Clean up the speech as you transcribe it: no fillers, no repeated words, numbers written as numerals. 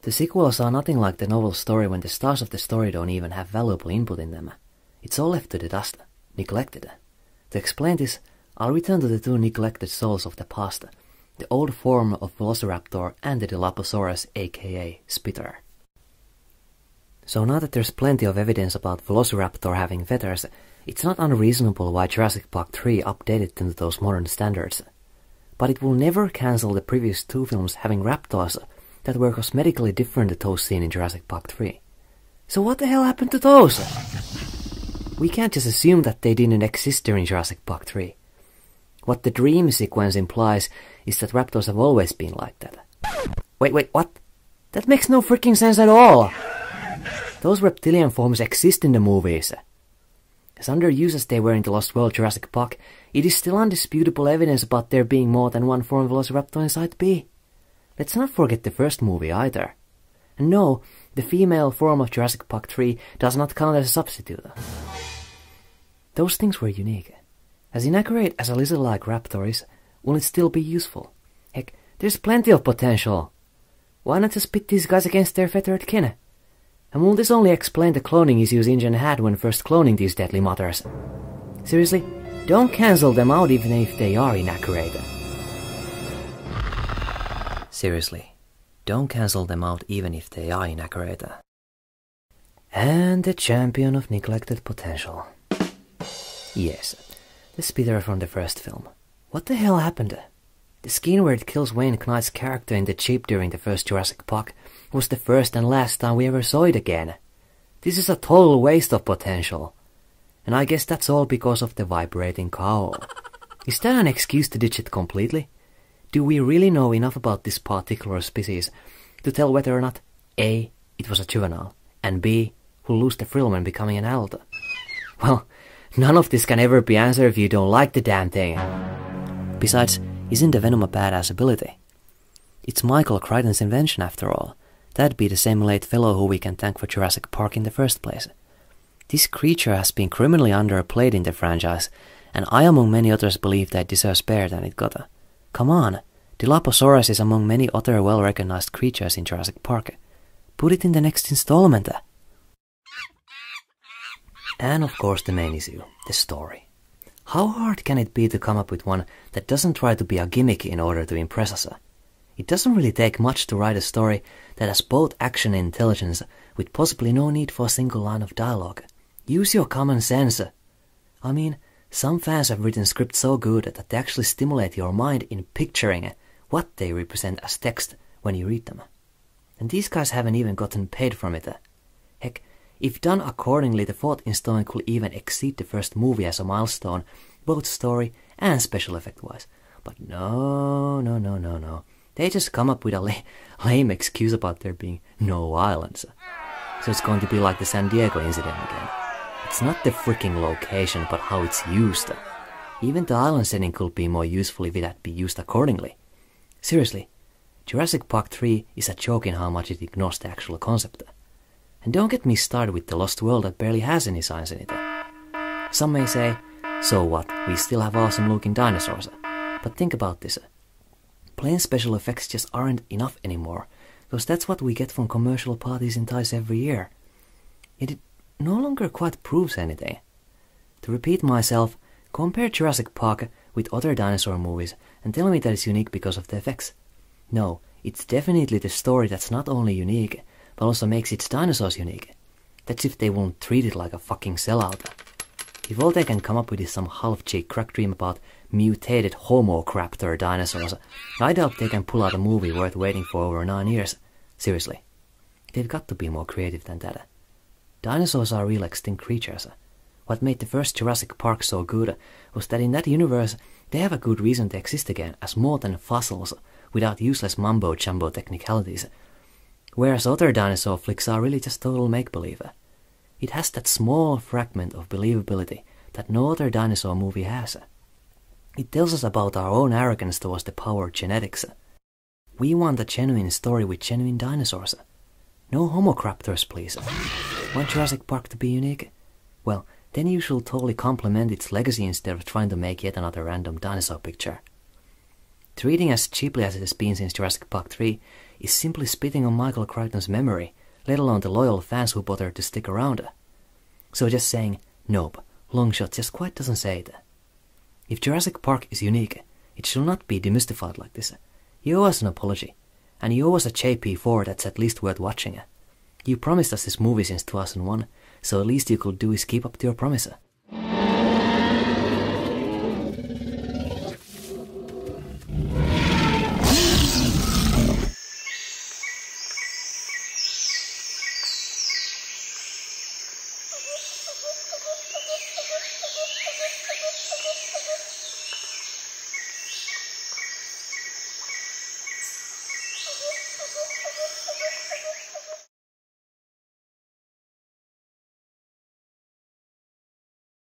The sequels are nothing like the novel story when the stars of the story don't even have valuable input in them. It's all left to the dust, neglected. To explain this, I'll return to the two neglected souls of the past, the old form of Velociraptor and the Dilophosaurus aka Spitter. So now that there's plenty of evidence about Velociraptor having feathers, it's not unreasonable why Jurassic Park 3 updated them to those modern standards. But it will never cancel the previous two films having raptors that were cosmetically different to those seen in Jurassic Park 3. So what the hell happened to those? We can't just assume that they didn't exist during Jurassic Park 3. What the dream sequence implies is that raptors have always been like that. Wait, what? That makes no freaking sense at all! Those reptilian forms exist in the movies. As underused as they were in the Lost World Jurassic Park, it is still undisputable evidence about there being more than one form of Velociraptor in Site B. Let's not forget the first movie either. And no, the female form of Jurassic Park 3 does not count as a substitute. Those things were unique. As inaccurate as a lizard-like raptor is, will it still be useful? Heck, there's plenty of potential. Why not just pit these guys against their feathered kin? And will this only explain the cloning issues InGen had when first cloning these deadly mothers? Seriously, don't cancel them out even if they are inaccurate. Seriously, don't cancel them out even if they are inaccurate. And the champion of neglected potential. Yes, the Spitter from the first film. What the hell happened? The scene where it kills Wayne Knight's character in the jeep during the first Jurassic Park was the first and last time we ever saw it again. This is a total waste of potential. And I guess that's all because of the vibrating cowl. Is that an excuse to ditch it completely? Do we really know enough about this particular species to tell whether or not A, it was a juvenile, and B, will lose the thrill when becoming an adult? Well, none of this can ever be answered if you don't like the damn thing. Besides, isn't the venom a badass ability? It's Michael Crichton's invention after all. That'd be the same late fellow who we can thank for Jurassic Park in the first place. This creature has been criminally underplayed in the franchise, and I among many others believe that it deserves better than it got. Come on, Dilophosaurus is among many other well-recognized creatures in Jurassic Park. Put it in the next installment. And of course the main issue, the story. How hard can it be to come up with one that doesn't try to be a gimmick in order to impress us? It doesn't really take much to write a story that has both action and intelligence with possibly no need for a single line of dialogue. Use your common sense. I mean, some fans have written scripts so good that they actually stimulate your mind in picturing what they represent as text when you read them. And these guys haven't even gotten paid from it. Heck, if done accordingly, the fourth installment could even exceed the first movie as a milestone, both story and special effect-wise. But no. They just come up with a lame excuse about there being no islands. So it's going to be like the San Diego incident again. It's not the freaking location, but how it's used. Even the island setting could be more useful if it had been used accordingly. Seriously, Jurassic Park 3 is a joke in how much it ignores the actual concept. And don't get me started with the Lost World that barely has any science in it. Some may say, so what, we still have awesome looking dinosaurs. But think about this. Plain special effects just aren't enough anymore, because that's what we get from commercial parties in ties every year. Yet it no longer quite proves anything. To repeat myself, compare Jurassic Park with other dinosaur movies and tell me that it's unique because of the effects. No, it's definitely the story that's not only unique, but also makes its dinosaurs unique. That's if they won't treat it like a fucking sellout. If all they can come up with is some half-cheek crack dream about mutated Homocraptor dinosaurs, I doubt they can pull out a movie worth waiting for over 9 years. Seriously. They've got to be more creative than that. Dinosaurs are real extinct creatures. What made the first Jurassic Park so good was that in that universe they have a good reason to exist again as more than fossils without useless mumbo-jumbo technicalities. Whereas other dinosaur flicks are really just total make-believe. It has that small fragment of believability that no other dinosaur movie has. It tells us about our own arrogance towards the power of genetics. We want a genuine story with genuine dinosaurs. No Homocraptors, please. Want Jurassic Park to be unique? Well, then you should totally complement its legacy instead of trying to make yet another random dinosaur picture. Treating as cheaply as it has been since Jurassic Park 3, is simply spitting on Michael Crichton's memory, let alone the loyal fans who bothered to stick around. So just saying, nope, Longshot just quite doesn't say it. If Jurassic Park is unique, it should not be demystified like this. You owe us an apology, and you owe us a JP4 that's at least worth watching. You promised us this movie since 2001, so at least you could do is keep up to your promise.